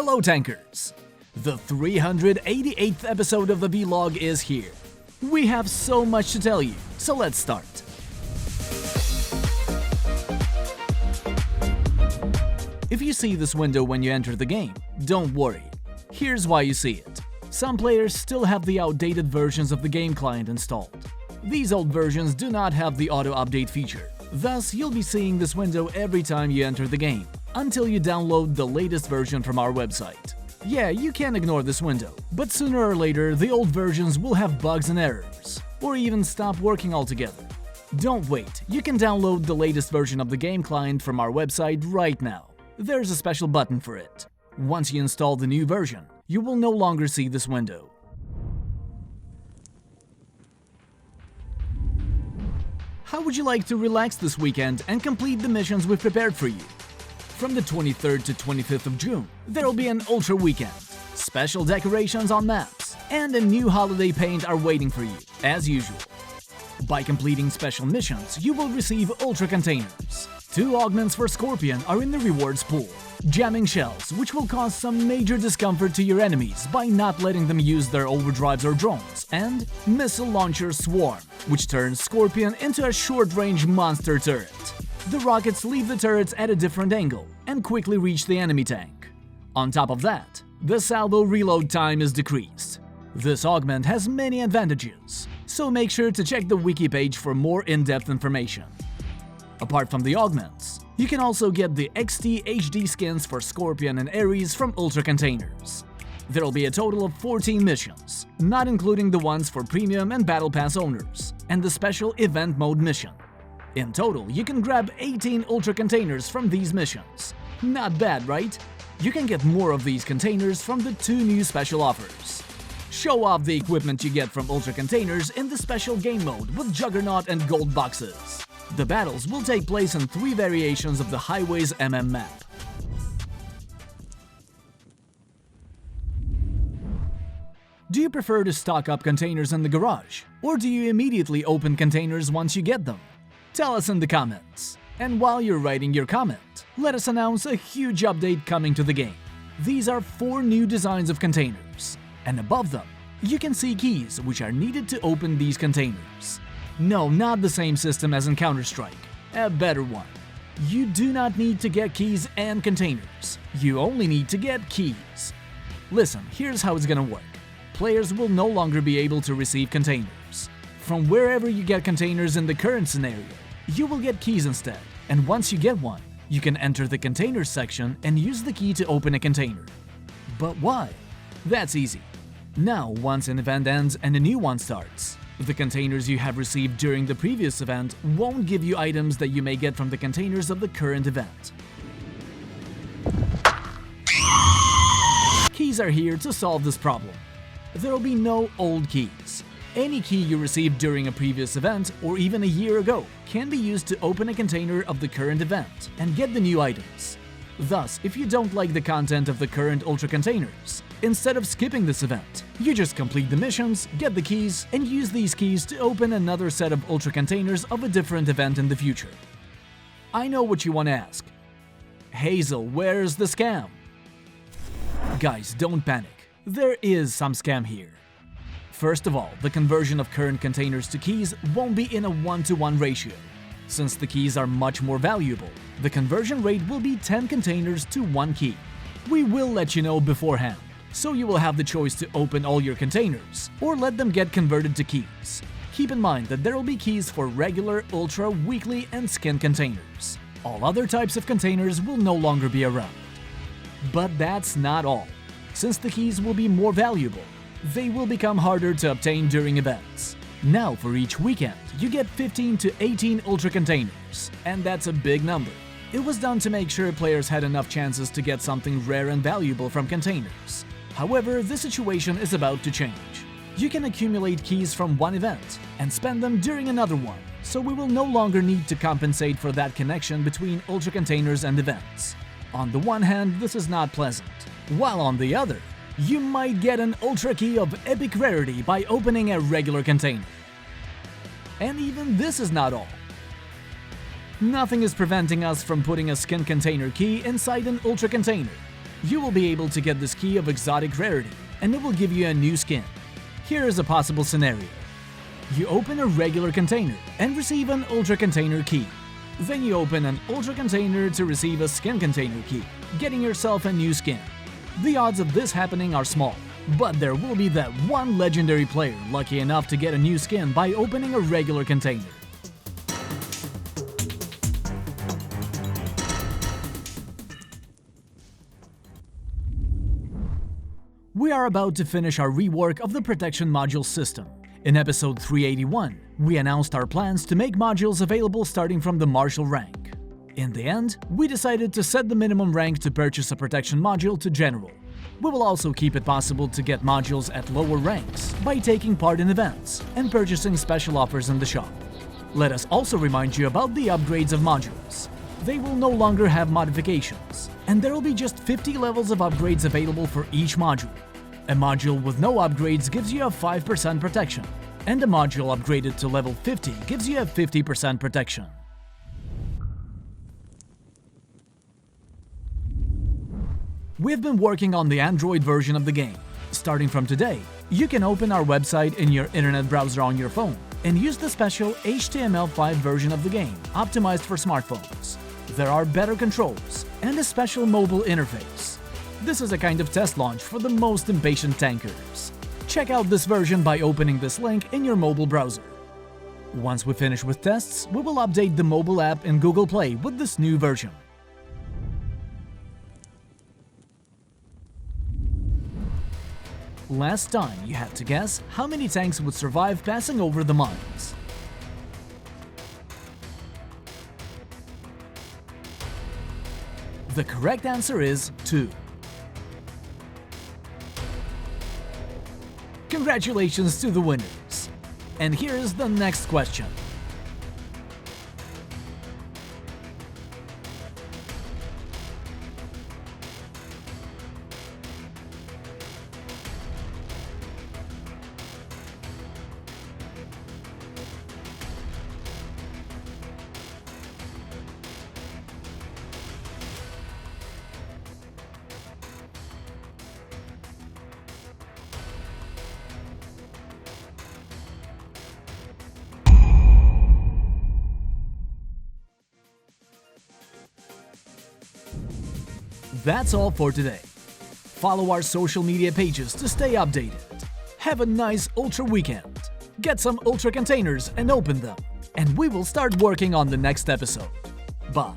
Hello tankers! The 388th episode of the vlog is here. We have so much to tell you, so let's start. If you see this window when you enter the game, don't worry. Here's why you see it. Some players still have the outdated versions of the game client installed. These old versions do not have the auto-update feature. Thus, you'll be seeing this window every time you enter the game, until you download the latest version from our website. Yeah, you can ignore this window, but sooner or later the old versions will have bugs and errors, or even stop working altogether. Don't wait, you can download the latest version of the game client from our website right now. There's a special button for it. Once you install the new version, you will no longer see this window. How would you like to relax this weekend and complete the missions we've prepared for you? From the 23rd to 25th of June, there'll be an Ultra Weekend, special decorations on maps, and a new holiday paint are waiting for you, as usual. By completing special missions, you will receive Ultra Containers. 2 augments for Scorpion are in the rewards pool. Jamming shells, which will cause some major discomfort to your enemies by not letting them use their overdrives or drones, and Missile Launcher Swarm, which turns Scorpion into a short-range monster turret. The rockets leave the turrets at a different angle and quickly reach the enemy tank. On top of that, the salvo reload time is decreased. This augment has many advantages, so make sure to check the wiki page for more in-depth information. Apart from the augments, you can also get the XT HD skins for Scorpion and Ares from Ultra Containers. There'll be a total of 14 missions, not including the ones for Premium and Battle Pass owners, and the special Event Mode mission. In total, you can grab 18 Ultra Containers from these missions. Not bad, right? You can get more of these containers from the 2 new special offers. Show off the equipment you get from Ultra Containers in the special game mode with Juggernaut and Gold boxes. The battles will take place in 3 variations of the Highways MM map. Do you prefer to stock up containers in the garage, or do you immediately open containers once you get them? Tell us in the comments. And while you're writing your comment, let us announce a huge update coming to the game. These are 4 new designs of containers, and above them, you can see keys which are needed to open these containers. No, not the same system as in Counter-Strike, a better one. You do not need to get keys and containers, you only need to get keys. Listen, here's how it's gonna work. Players will no longer be able to receive containers. From wherever you get containers in the current scenario, you will get keys instead, and once you get one, you can enter the containers section and use the key to open a container. But why? That's easy. Now, once an event ends and a new one starts, the containers you have received during the previous event won't give you items that you may get from the containers of the current event. Keys are here to solve this problem. There will be no old keys. Any key you received during a previous event or even a year ago can be used to open a container of the current event and get the new items. Thus, if you don't like the content of the current Ultra Containers, instead of skipping this event, you just complete the missions, get the keys, and use these keys to open another set of Ultra Containers of a different event in the future. I know what you want to ask. Hazel, where's the scam? Guys, don't panic. There is some scam here. First of all, the conversion of current containers to keys won't be in a 1-to-1 ratio. Since the keys are much more valuable, the conversion rate will be 10 containers to 1 key. We will let you know beforehand, so you will have the choice to open all your containers or let them get converted to keys. Keep in mind that there will be keys for regular, ultra, weekly, and skin containers. All other types of containers will no longer be around. But that's not all. Since the keys will be more valuable, they will become harder to obtain during events. Now for each weekend, you get 15 to 18 Ultra Containers, and that's a big number. It was done to make sure players had enough chances to get something rare and valuable from containers. However, this situation is about to change. You can accumulate keys from one event and spend them during another one, so we will no longer need to compensate for that connection between Ultra Containers and events. On the one hand, this is not pleasant, while on the other, you might get an Ultra Key of epic rarity by opening a regular container. And even this is not all. Nothing is preventing us from putting a skin container key inside an Ultra container. You will be able to get this key of exotic rarity, and it will give you a new skin. Here is a possible scenario. You open a regular container and receive an Ultra Container key. Then you open an Ultra Container to receive a Skin Container key, getting yourself a new skin. The odds of this happening are small, but there will be that one legendary player lucky enough to get a new skin by opening a regular container. We are about to finish our rework of the protection module system. In episode 381, we announced our plans to make modules available starting from the Marshal rank. In the end, we decided to set the minimum rank to purchase a protection module to General. We will also keep it possible to get modules at lower ranks by taking part in events and purchasing special offers in the shop. Let us also remind you about the upgrades of modules. They will no longer have modifications, and there will be just 50 levels of upgrades available for each module. A module with no upgrades gives you a 5% protection, and a module upgraded to level 50 gives you a 50% protection. We've been working on the Android version of the game. Starting from today, you can open our website in your internet browser on your phone and use the special HTML5 version of the game, optimized for smartphones. There are better controls and a special mobile interface. This is a kind of test launch for the most impatient tankers. Check out this version by opening this link in your mobile browser. Once we finish with tests, we will update the mobile app in Google Play with this new version. Last time you had to guess how many tanks would survive passing over the mines. The correct answer is 2. Congratulations to the winners! And here's the next question. That's all for today. Follow our social media pages to stay updated. Have a nice Ultra weekend. Get some Ultra containers and open them. And we will start working on the next episode. Bye.